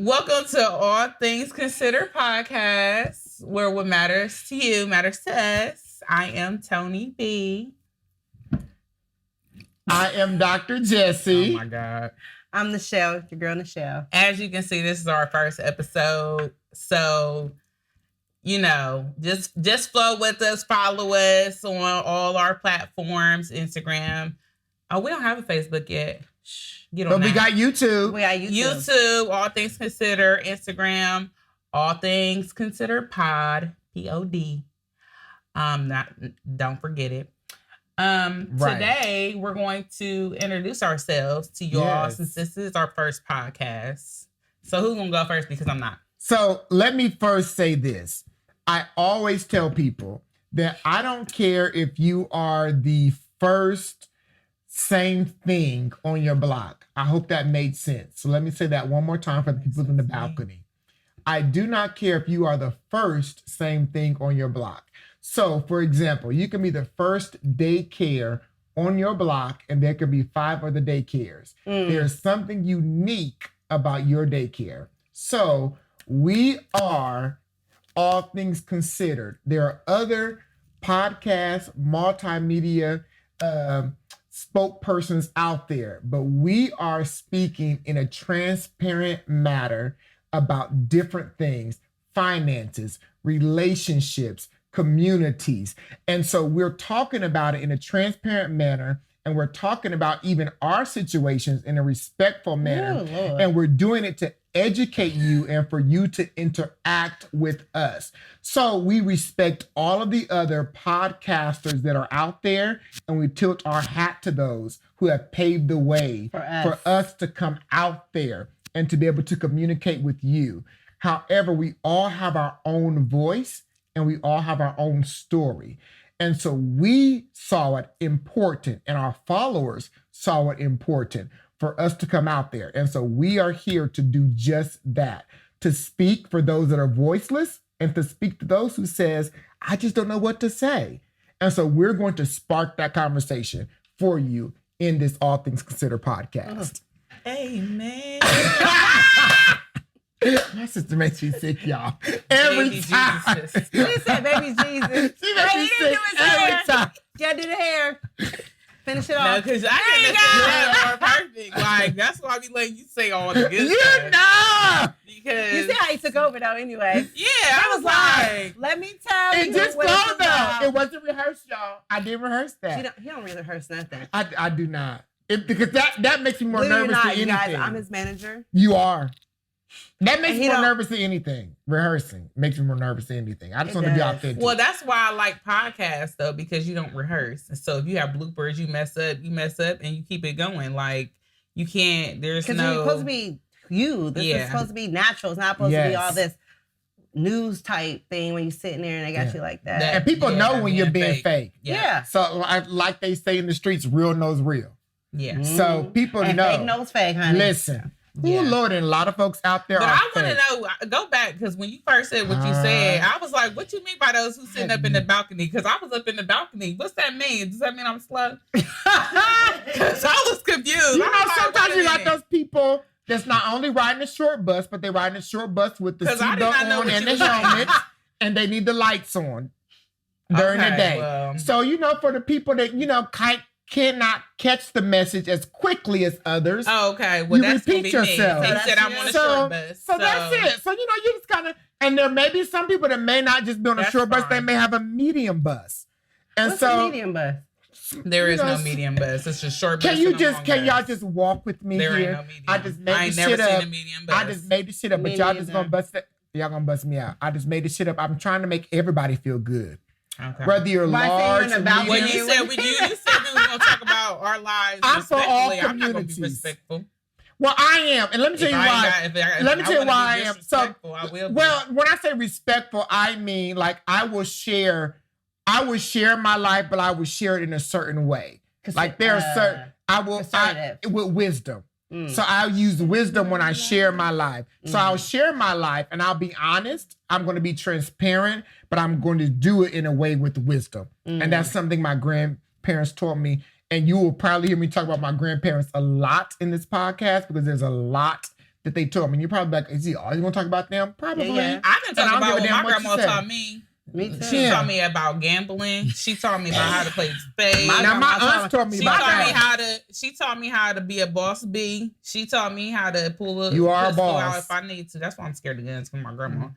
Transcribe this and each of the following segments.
Welcome to All Things Considered podcast, where what matters to you matters to us. I am Tony B. I am Dr. Jesse. Oh my God. I'm Nichelle, your girl Nichelle. As you can see, this is our first episode. So, you know, just flow with us, follow us on all our platforms, Instagram. Oh, we don't have a Facebook yet. Shh, get on But that. we got YouTube. We got YouTube, All Things Considered, Instagram, All Things Considered Pod, P-O-D. Don't forget it. Right. Today we're going to introduce ourselves to y'all since this is our first podcast. So who's gonna go first? Because I'm not. So let me first say this. I always tell people that I don't care if you are the first same thing on your block. I hope that made sense. So let me say that one more time for the people in the balcony. I do not care if you are the first same thing on your block. So, for example, you can be the first daycare on your block, and there could be 5 other daycares. There's something unique about your daycare. So, we are All Things Considered. There are other podcasts, multimedia spokespersons out there, but we are speaking in a transparent manner about different things, finances, relationships, communities. And so we're talking about it in a transparent manner, and we're talking about even our situations in a respectful manner. Oh, and we're doing it to educate you and for you to interact with us. So we respect all of the other podcasters that are out there, and we tilt our hat to those who have paved the way for us to come out there and to be able to communicate with you. However, we all have our own voice, and we all have our own story. And so we saw it important, and our followers saw it important for us to come out there. And so we are here to do just that, to speak for those that are voiceless and to speak to those who says, I just don't know what to say. And so we're going to spark that conversation for you in this All Things Considered podcast. Amen. My sister makes me sick, y'all. Every Baby time. Jesus. She said, baby Jesus. She makes me sick every time. Yeah, do the hair. Finish it No, off. because I can listen to that or perfect. Like, that's why I be letting you say all the good You stuff. know. Because, You see how he took over, though, anyway. yeah, I was like, let me tell you. It just what flowed, it's about. though. It wasn't rehearsed, y'all. I didn't rehearse that. He don't really rehearse nothing. I do not. Because that makes me more Believe it or nervous not, than you anything. guys, I'm his manager. You are. That makes And me he more don't- nervous than anything. Rehearsing makes me more nervous than anything. I just It want to be does. authentic. well, that's why I like podcasts, though, because you don't rehearse. And so if you have bloopers, you mess up, and you keep it going. Like, you can't, there's Because no... you're supposed to be you. This Yeah. is supposed to be natural. It's not supposed to be Yes. all this news type thing when you're sitting there and they got you like that. That- and people Yeah, know when you're being being fake. Yeah. So like they say in the streets, real knows real. Yeah. So people And know. fake knows fake, honey. Listen. Yeah. Oh, Lord, and a lot of folks out there But are I want fake. to know, go back, because when you first said what you said, I was like, what you mean by those who sitting up in the balcony? Because I was up in the balcony. What's that mean? Does that mean I'm slow? Because I was confused. You I know, was like, sometimes wait a you got minute. those people that's not only riding a short bus, but they're riding a short bus with the 'Cause I did seatbelt not know on what and you the was saying. helmets, and they need the lights on during the Okay, day. well. So, you know, for the people that, you know, cannot catch the message as quickly as others, Oh, okay. Well, You that's gonna repeat be me. yourself. He So said that's I'm on a you. short bus. So that's it. So, you know, you just kind of, and there may be some people that may not just be on a That's short bus, they fine. may have a medium bus. And What's so, the medium bus? There is you know, no medium bus. It's just short bus. Can you and a just, long can y'all bus. just walk with me There here? ain't no medium. I just made I the ain't never shit seen up. a medium bus. I just made the shit up, but Me y'all just neither. gonna bust it. Y'all gonna bust me out. I just made the shit up. I'm trying to make everybody feel good. Okay. Whether you're Why say you're large in the or balcony? Well, medium. you said we was gonna talk about our lives I'm for all respectfully. I'm not gonna be communities. respectful. Well, I am. And let me tell you why. Let me tell you why I am. So, I will be. well, when I say respectful, I mean like I will share my life, but I will share it in a certain way. Like there are certain assertive. with wisdom. So I'll use wisdom when I share my life. So I'll share my life and I'll be honest. I'm going to be transparent, but I'm going to do it in a way with wisdom. And that's something my grandparents taught me. And you will probably hear me talk about my grandparents a lot in this podcast because there's a lot that they told me. You're probably like, is he always gonna talk about them? Probably. Yeah. I can And talk I don't about give a what damn my what you grandma say. taught me. Me too. She Yeah. taught me about gambling. She taught me about how to play spades. Now my grandma aunts taught me She about taught me that. how to. She taught me how to be a boss bee. She taught me how to pull a You are a pistol boss. out if I need to. That's why I'm scared of guns. From my grandma,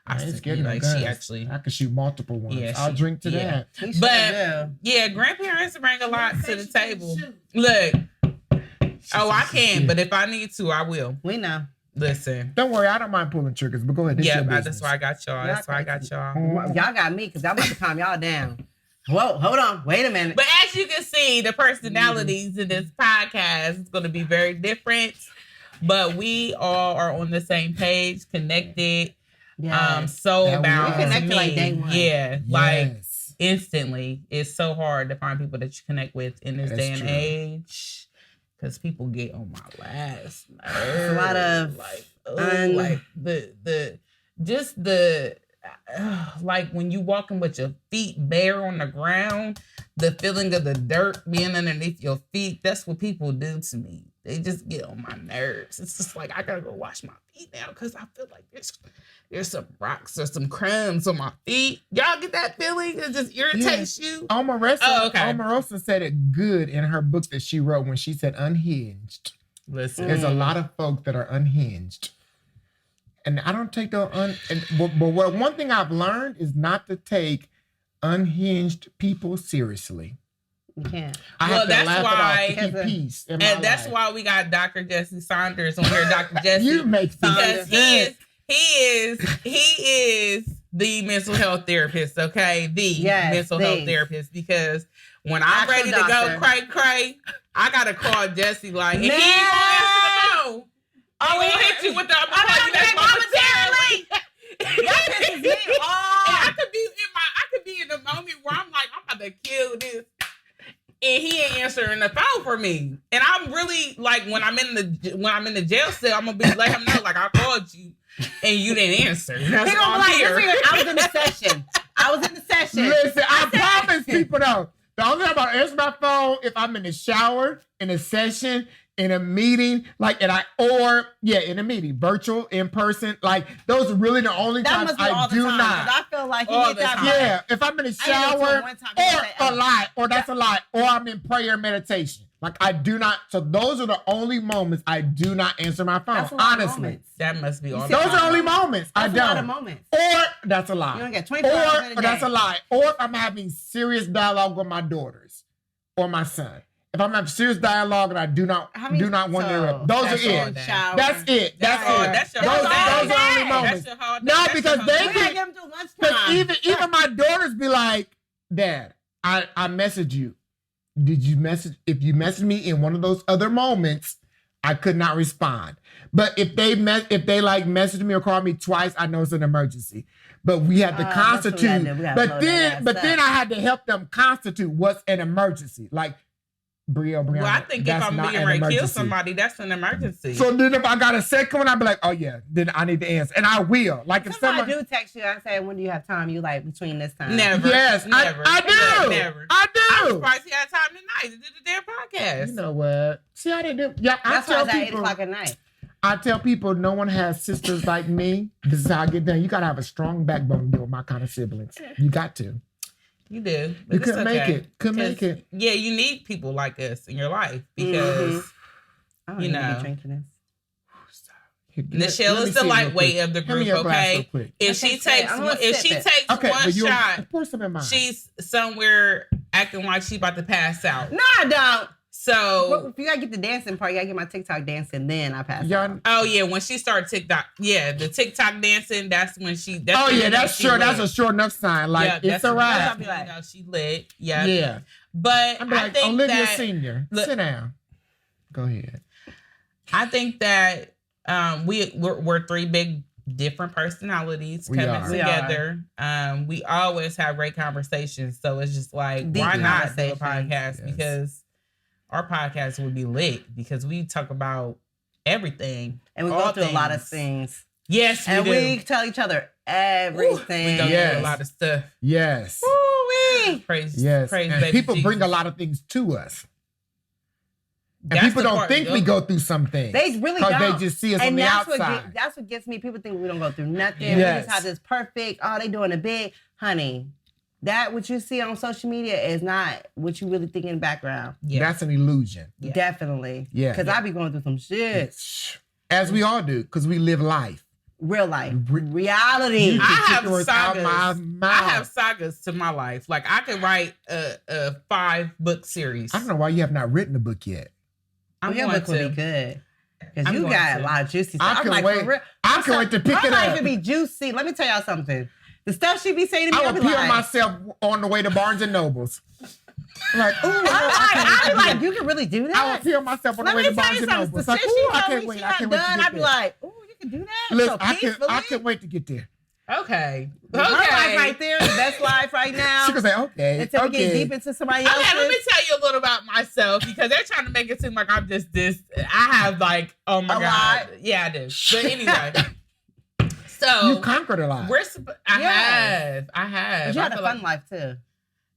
I ain't said, scared of no like guns. she actually. I could shoot multiple ones. Yeah, I'll drink to yeah. that. We sure But do. yeah, grandparents bring a lot to the table. Look, I can, but if I need to, I will. We know. Listen. Don't worry, I don't mind pulling triggers, but go ahead. This Yeah, your business. that's why I got y'all. That's why I got y'all. Y'all got me because I'm about to calm y'all down. Whoa, hold on. Wait a minute. But as you can see, the personalities in this podcast is going to be very different. But we all are on the same page, connected, so That we bound are. to Connected me. like day one. Yeah, like Yes. instantly. It's so hard to find people that you connect with in this That's day and true. age. Because people get on my last nerve. It's a lot of like the like when you walking with your feet bare on the ground, the feeling of the dirt being underneath your feet, that's what people do to me. They just get on my nerves. It's just like I gotta go wash my feet now because I feel like there's some rocks or some crumbs on my feet. Y'all get that feeling? It just irritates you. Omarosa said it good in her book that she wrote when she said unhinged. Listen, There's a lot of folk that are unhinged. And I don't take but one thing I've learned is not to take unhinged people seriously. You can't. I Well, have to that's laugh why- it off to keep peace in my and that's life. why we got Dr. Jesse Saunders on here. Dr. Jesse, You make because sense. he is the mental health therapist. Okay, the mental health therapist. Because when I'm Actual ready to doctor. go cray, I gotta call Jesse. Like, and he Man. ain't gonna answer the phone. I'm gonna hit you with the. I'm gonna call you back momentarily. That pisses me And off. I could be in the moment where I'm like, I'm about to kill this. And he ain't answering the phone for me. And I'm really like when I'm in the jail cell, I'm gonna let him know like I called you and you didn't answer. That's He why gonna I'm be like, here. listen, I was in the session. I was in the session. Listen, I promise people though. The only time I answer my phone if I'm in the shower, in a session, in a meeting, in a meeting, virtual, in person. Like those are really the only That times must be I all the do time. not. 'Cause I feel like he All needs the that. time. Yeah, if I'm in the I ain't never shower, told one time he or said, a lie, or that's a lie, or I'm in prayer and meditation. Like I do not. So those are the only moments I do not answer my phone. That's a lot of Honestly, moments. That must be all. see, the those time. are only moments I That's a lot of don't. moments. Or that's a lie. You don't get 24 hours in a Or that's day. a lie. Or if I'm having serious dialogue with my daughters or my son. If I'm having serious dialogue and I do not want to interrupt, those are That's all it. day. Shower. That's it. That's all- it. that's your those whole day. those are only That's moments. your whole day. No, That's because your they whole We day. gotta get him through Because lunchtime. even my daughters be like, Dad, I messaged you. Did you message? If you messaged me in one of those other moments, I could not respond. But if they message me or call me twice, I know it's an emergency. But we had to That's what we constitute. gotta do. We gotta blow that Then ass I had to help them constitute what's an emergency. Like Brianna. Well, I think if that's I'm not being an ready to kill emergency. somebody, that's an emergency. So then if I got a second one, I'd be like, oh yeah, then I need to answer. And I will. Like if Somebody someone do text you and say, when do you have time? You like between this time. Never. Yes, never. I do. Never. I I'm do. surprised he had time tonight to do the damn podcast. You know what? See, I didn't do. Yeah, That's why it's at 8 o'clock at night. I tell people no one has sisters like me. This is how I get done. You gotta have a strong backbone to deal with my kind of siblings. You got to. You do. But You it's couldn't make it. Couldn't make it. Yeah, you need people like us in your life because I don't You need to know. be drinking this. Michelle Let me is the see real lightweight quick. of the Hand me group. your glass real Okay, quick. if Okay, she sip it. takes I'm gonna if sip she it. takes Okay, one but you shot, pour some in mine. she's somewhere acting like she about to pass out. No, I don't. So, Well, if you gotta get the dancing part, you gotta get my TikTok dancing, then I pass Y'all- out. oh yeah, when she started TikTok, yeah, the TikTok dancing, that's when she. That's Oh when yeah, you know that's she sure. lit. That's a sure enough sign. Like Yeah, it's that's a that's wrap. when you know she lit. Yeah, Yeah. But I'm like I think Olivia that Senior. Look- Sit down. Go ahead. I think that we're three big different personalities We coming are. We together. We always have great conversations, so it's just like Deep why not do a conversations. podcast? Yes. Because our podcast would be lit because we talk about everything. And we all go through a lot of things. things. Yes, And do. we tell each other We everything. go Yes. through a lot of stuff. Yes. Woo-wee. Praise, Yes. praise And baby people bring a Jesus. lot of things to us. And people don't think we go through some things. They really don't. Because they just see us on the outside. That's what gets me. People think we don't go through nothing. Yes. We just have this perfect, they doing a big. Honey, that what you see on social media is not what you really think in the background. Yeah. That's an illusion. Yeah. Definitely. Yeah. Because I be going through some shit. As we all do, because we live life. Real life. Reality. I have sagas to my life. Like, I could write a 5-book series. I don't know why you have not written a book yet. Your book would be good. Because you got a lot of juicy stuff. I can't wait to pick it up. Her life would be juicy. Let me tell y'all something. The stuff she be saying to me, I would pee on myself on the way to Barnes and Nobles. Like, ooh, I'd be like, you can really do that? I would pee on myself on the way to Barnes and Nobles. Like, ooh, I can't wait. I'd be like, ooh, you can do that? Listen, I can't wait to get there. Okay. Her life right there, the best life right now. She can say, okay. Until we get deep into somebody else's. Okay, let me tell you a little about myself because they're trying to make it seem like I'm just this. I have like, oh my God. Lot. Yeah, I do. But anyway. So you conquered a lot. I have. But you had a fun life too.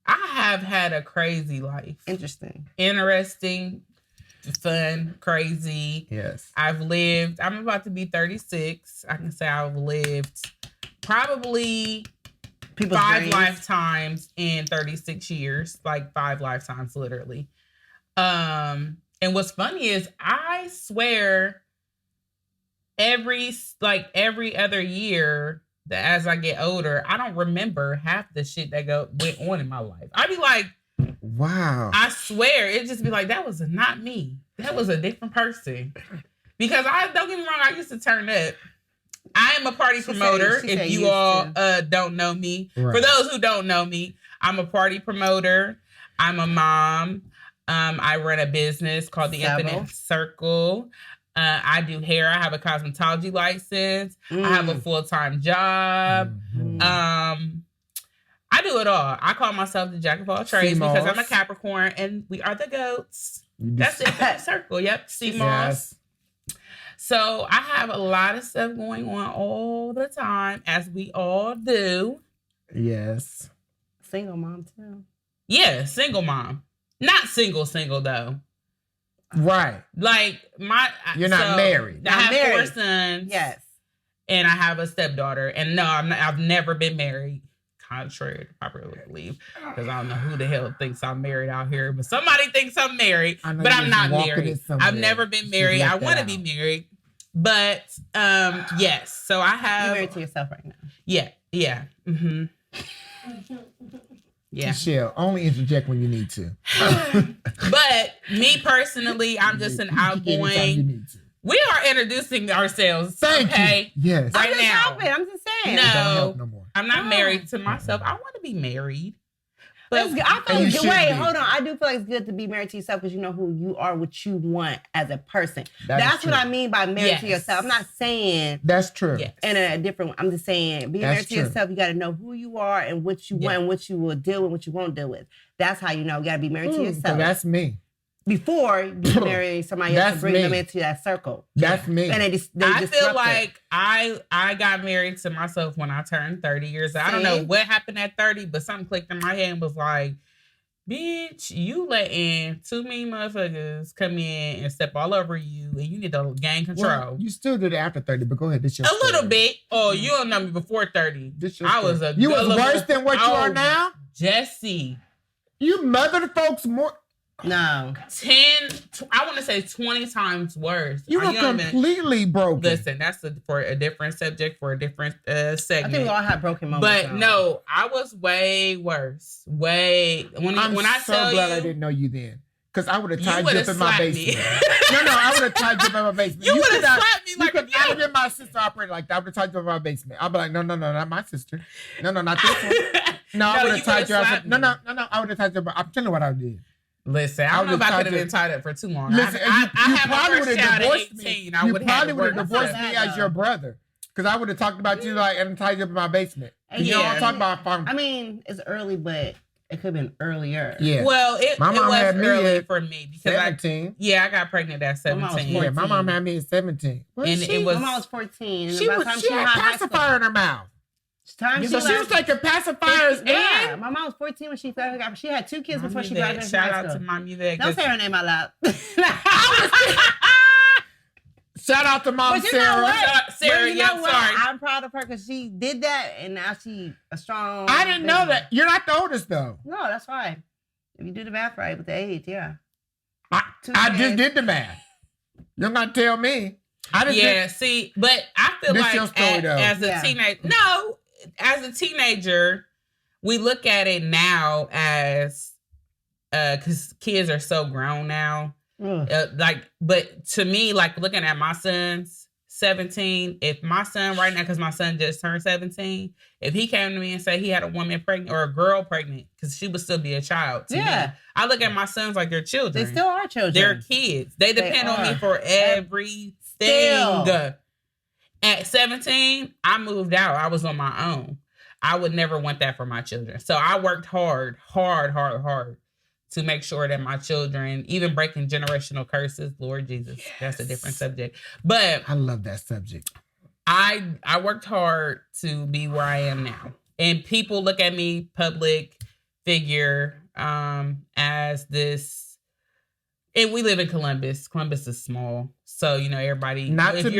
I have had a crazy life. Interesting, fun, crazy. Yes. I'm about to be 36. I can say I've lived probably 5 lifetimes in 36 years. Like 5 lifetimes, literally. And what's funny is I swear every other year that as I get older, I don't remember half the shit that went on in my life. I'd be like, wow. I swear, it'd just be like, that was not me. That was a different person. Because don't get me wrong, I used to turn up. I am a party promoter. If you all don't know me. Right. For those who don't know me, I'm a party promoter. I'm a mom. I run a business called the Infinite Circle. I do hair. I have a cosmetology license. I have a full-time job. I do it all. I call myself the jack of all trades because I'm a Capricorn and we are the goats. That's the Infinite Circle. Yep. CMOS. Yes. So I have a lot of stuff going on all the time, as we all do. Yes. Single mom too. Yeah, single mom. Not single though. Right. Like you're not married. I have 4 sons. Yes. And I have a stepdaughter. And no, I've never been married. Contrary to popular belief. Because I don't know who the hell thinks I'm married out here. But somebody thinks I'm married. But I'm not married. I've never been married. I want to be married. But yes. So I have. You're married to yourself right now. Yeah. Yeah. Mm-hmm. Yeah. Michelle, only interject when you need to. But me personally, I'm just an outgoing. We are introducing ourselves. Thank you. Yes. Right now. I'm just saying. No, I'm not married to myself. I want to be married. But I feel it's good. Wait, hold on. I do feel like it's good to be married to yourself because you know who you are, what you want as a person. That's what I mean by married to yourself. I'm not saying that's true. In a different. I'm just saying being married to yourself. You got to know who you are and what you want, and what you will deal with, what you won't deal with. That's how you know you got to be married to yourself. So that's me. Before you marry somebody else to bring them into that circle. That's me. And I feel like I got married to myself when I turned 30 years old. I don't know what happened at 30, but something clicked in my head and was like, bitch, you letting too many motherfuckers come in and step all over you, and you need to gain control. Well, you still did it after 30, but go ahead. This your story. Little bit. Oh, you don't know me before 30. You was worse than what you are now? Jesse. You mothered folks more. No. 10, I want to say 20 times worse. You were completely broken. Listen, that's for a different subject, for a different segment. I think we all have broken moments. But no, I was way worse. I'm so glad I didn't know you then. Because I would have tied you up in my basement. No, I would have tied you up in my basement. You would have slapped me like a I would have my sister operated like that. I would have tied you up in my basement. I'd be like, no, not my sister. No, not this one. No, I would have tied you up. No, I would have tied you up. I'm telling you what I did. Listen, I don't know if I could have been tied up for too long. Listen, I have probably would have divorced me. You probably would have divorced me as your brother. Because I would have talked about you like and tied you up in my basement. You know what I'm talking about? I mean, it's early, but it could have been earlier. Yeah. Well, it was early for me because 17. I got pregnant at 17. Yeah, my mom had me at 17. My mom was 14. She had a pacifier in her mouth. So she was taking pacifiers. Yeah, my mom was 14 when she got. She had 2 kids before she graduated. Shout out to Mom Yvette. Don't say her name out loud. Shout out to Mom Sarah. Sarah, sorry. I'm proud of her because she did that, and now she a strong. I didn't know that. You're not the oldest, though. No, that's fine. If you do the math right with the age, yeah. I just did the math. You're not tell me. See, but I feel like as a teenager, as a teenager, we look at it now as because kids are so grown now. But to me, like looking at my son's 17, if my son right now, because my son just turned 17, if he came to me and said he had a woman pregnant or a girl pregnant, because she would still be a child to me, I look at my sons like they're children. They still are children. They're kids. They depend on me for everything. At 17, I moved out. I was on my own. I would never want that for my children. So I worked hard to make sure that my children, even breaking generational curses, Lord Jesus, that's a different subject. But I love that subject. I worked hard to be where I am now. And people look at me, public figure, as this, and we live in Columbus. Columbus is small. So, everybody, if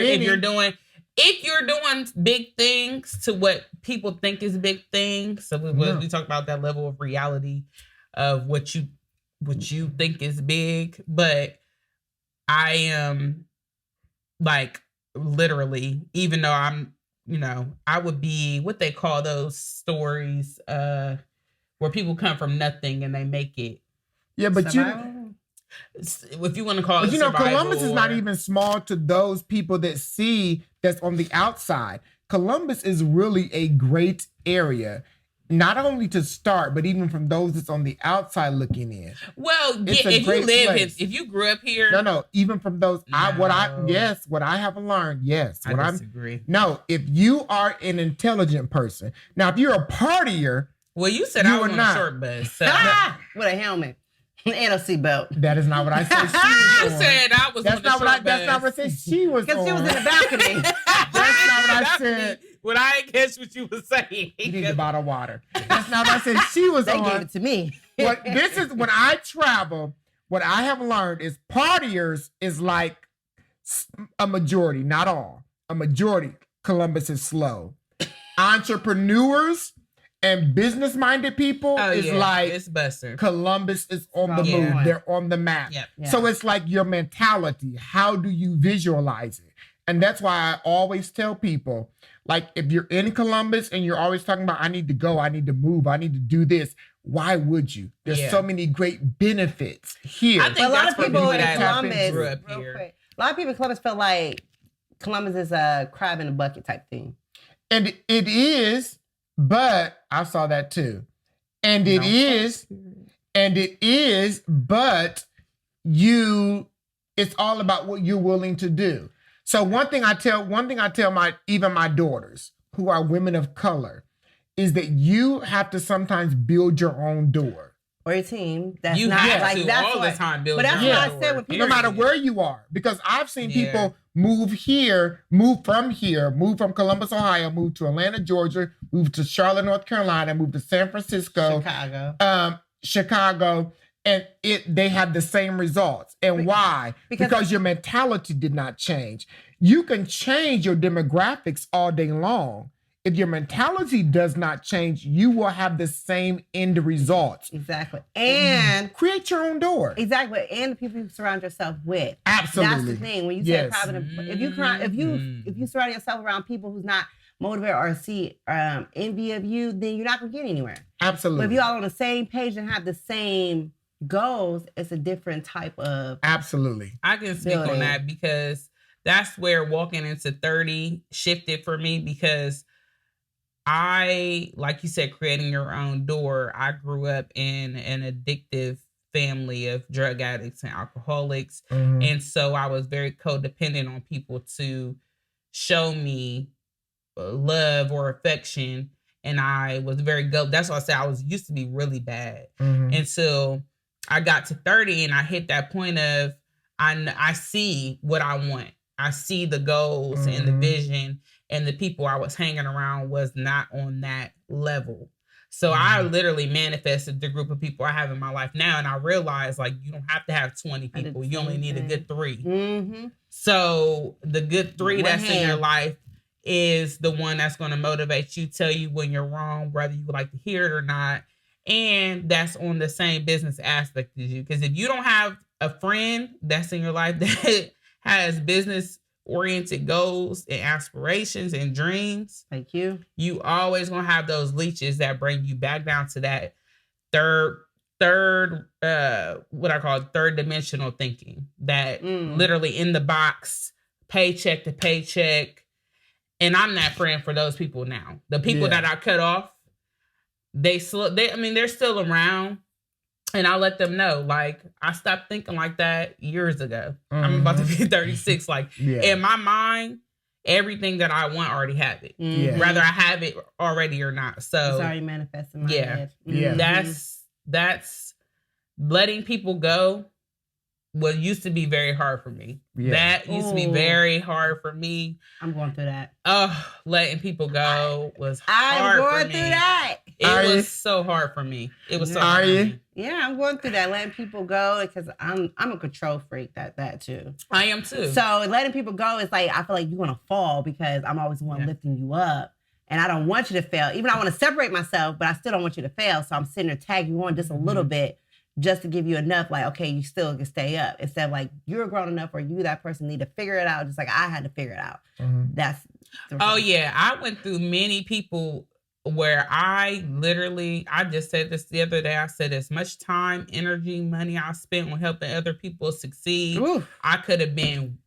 you're doing big things to what people think is big things, so we talk about that level of reality of what you think is big, but I am like literally, even though I'm, I would be what they call those stories where people come from nothing and they make it. Yeah, but if you want to call it, Columbus is not even small to those people that see that's on the outside. Columbus is really a great area. Not only to start, but even from those that's on the outside looking in. Well, if you grew up here. No, even from those, what I have learned, I disagree. If you are an intelligent person. Now, if you're a partier. Well, you said I was on a short bus. So. With a helmet. And a seatbelt. That is not what I said. You said I was on the short bus. That's not what I said she was on. Because she was in the balcony. That's not what I said. When I didn't catch what you were saying. You need a bottle of water. That's not what I said she was on. They gave it to me. This is when I travel, what I have learned is partiers is like a majority, not all. A majority. Columbus is slow. Entrepreneurs and business-minded people it's Buster. Columbus is on the move. They're on the map. Yep. Yeah. So it's like your mentality. How do you visualize it? And that's why I always tell people, like, if you're in Columbus and you're always talking about, I need to go, I need to move, I need to do this, why would you? There's so many great benefits here. I think a lot of people in Columbus grew up here. A lot of people in Columbus feel like Columbus is a crab in a bucket type thing. And it is, but I saw that too. And it is, but it's all about what you're willing to do. So one thing I tell my daughters who are women of color is that you have to sometimes build your own door. Or your team. That's you not have like to that's all what, the time build. But that's your what own I said door, when people, no matter where you are, because I've seen people move from Columbus, Ohio, move to Atlanta, Georgia, move to Charlotte, North Carolina, move to San Francisco, Chicago, and they have the same results. And why? Because your mentality did not change. You can change your demographics all day long. If your mentality does not change, you will have the same end results. Exactly. And create your own door. Exactly. And the people you surround yourself with. Absolutely. That's the thing. When you say private, if you surround yourself around people who's not motivated or see envy of you, then you're not gonna get anywhere. Absolutely. But if you all on the same page and have the same goals, it's a different type of absolutely. I can speak on that because that's where walking into 30 shifted for me, because I, like you said, creating your own door. I grew up in an addictive family of drug addicts and alcoholics. Mm-hmm. And so I was very codependent on people to show me love or affection. And I was very that's why I said I used to be really bad. Mm-hmm. And so I got to 30 and I hit that point of, I see what I want. I see the goals and the vision. and the people I was hanging around was not on that level. So I literally manifested the group of people I have in my life now. And I realized, like, you don't have to have 20 people. You only need a good 3. Mm-hmm. So the good 3 that's in your life is the one that's going to motivate you, tell you when you're wrong, whether you like to hear it or not. And that's on the same business aspect as you. Because if you don't have a friend that's in your life that has business oriented goals and aspirations and dreams, thank you, you always gonna have those leeches that bring you back down to that third what I call third dimensional thinking, that literally in the box, paycheck to paycheck. And I'm that friend for those people now. The people that I cut off, they're still around. And I let them know, like, I stopped thinking like that years ago. I'm about to be 36. Like, in my mind, everything that I want, I already have it. Whether I have it already or not. So it's already manifesting in my head. That's letting people go. What used to be very hard for me. That used to be very hard for me. I'm going through that. Letting people go was hard for me. I'm going through that. It was so hard for me. It was so hard for me. Yeah, I'm going through that, letting people go, because I'm a control freak. That too. I am too. So letting people go is like, I feel like you're gonna fall because I'm always the one lifting you up, and I don't want you to fail. Even I want to separate myself, but I still don't want you to fail. So I'm sitting there tagging you on just a little bit, just to give you enough, like, okay, you still can stay up. Instead of like, you're grown enough, or you, that person, need to figure it out, just like I had to figure it out. That's I went through many people where I just said this the other day. I said, as much time, energy, money I spent on helping other people succeed, I could have been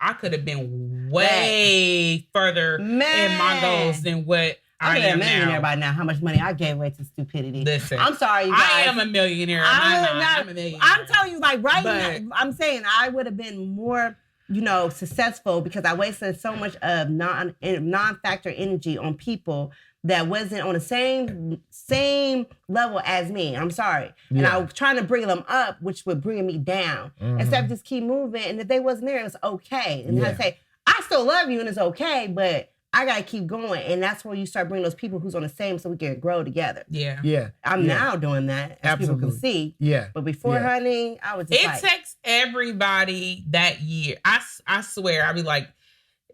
way further in my goals than what I am a millionaire by now. How much money I gave away to stupidity. Listen, I'm sorry, you guys. I am a millionaire. I'm a millionaire. I'm telling you, like, now, I'm saying I would have been more, successful, because I wasted so much of non-factor energy on people that wasn't on the same level as me. I'm sorry. And I was trying to bring them up, which would bring me down. Instead of just keep moving. And if they wasn't there, it was okay. And I say, I still love you and it's okay, but I got to keep going. And that's where you start bringing those people who's on the same, so we can grow together. I'm now doing that, as people can see. But before, honey, I was just takes everybody that year. I swear, I be like,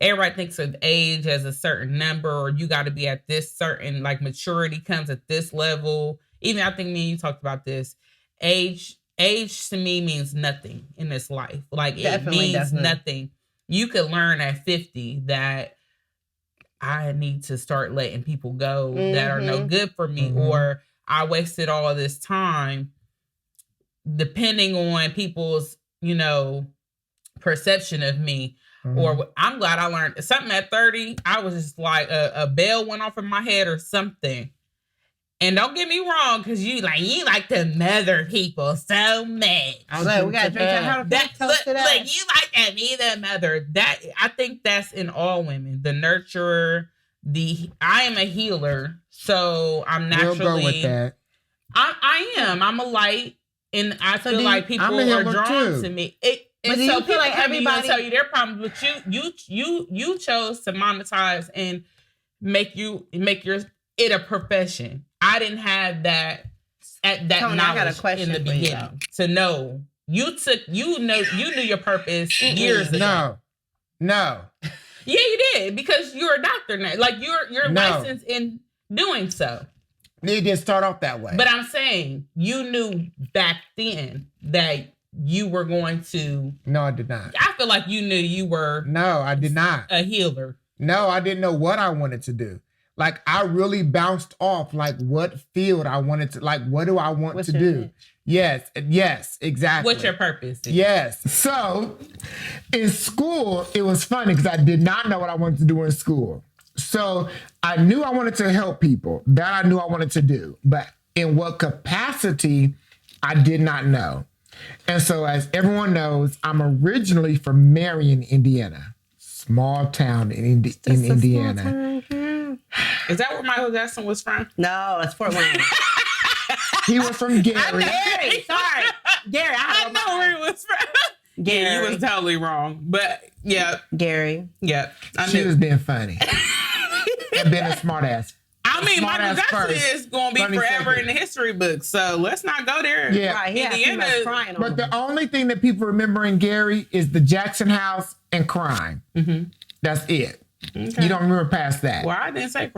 everybody thinks of age as a certain number, or you got to be at this certain, like, maturity comes at this level. Even I think me and you talked about this. Age to me means nothing in this life. Like, it means nothing. You could learn at 50 that I need to start letting people go that are no good for me, or I wasted all this time, depending on people's, perception of me. Or I'm glad I learned something at 30. I was just like a bell went off in my head or something. And don't get me wrong, because you like to mother people so much. Look, we got to drink that. Look, you like to be the mother. That, I think that's in all women. The nurturer. I am a healer, so I'm naturally. We'll go with that. I am. I'm a light, and I feel like people are drawn to me. But do you feel like everybody tell you their problems, but you chose to monetize and make it a profession. I didn't have that Tony, knowledge in the beginning to know. You knew your purpose years ago. No. Yeah, you did, because you're a doctor now. Like, you're licensed in doing so. It didn't start off that way. But I'm saying you knew back then that you were going to. No, I did not. I feel like you knew you were. No, I did not. A healer. No, I didn't know what I wanted to do. Like, I really bounced off, like, what field I wanted to, like, what do I want to do? Yes, exactly. What's your purpose? Yes. So, in school, it was funny because I did not know what I wanted to do in school. So, I knew I wanted to help people. That I knew I wanted to do. But in what capacity, I did not know. And so, as everyone knows, I'm originally from Marion, Indiana. Small town in Indiana. Is that where Michael Jackson was from? No, that's Fort Wayne. He was from Gary. Sorry. Gary. I know where he was from. Gary. Yeah, you was totally wrong. But, yeah. Gary. Yeah. She was being funny. and been a smart ass. I mean, Smart Michael ass Jackson first. is going to be Funny forever second. in the history books. So let's not go there. Yeah. Right, he had too much Indiana. crying on But him. the only thing that people remember in Gary is the Jackson House and crime. Mm-hmm. That's it. Okay. You don't remember past that. Well, I didn't say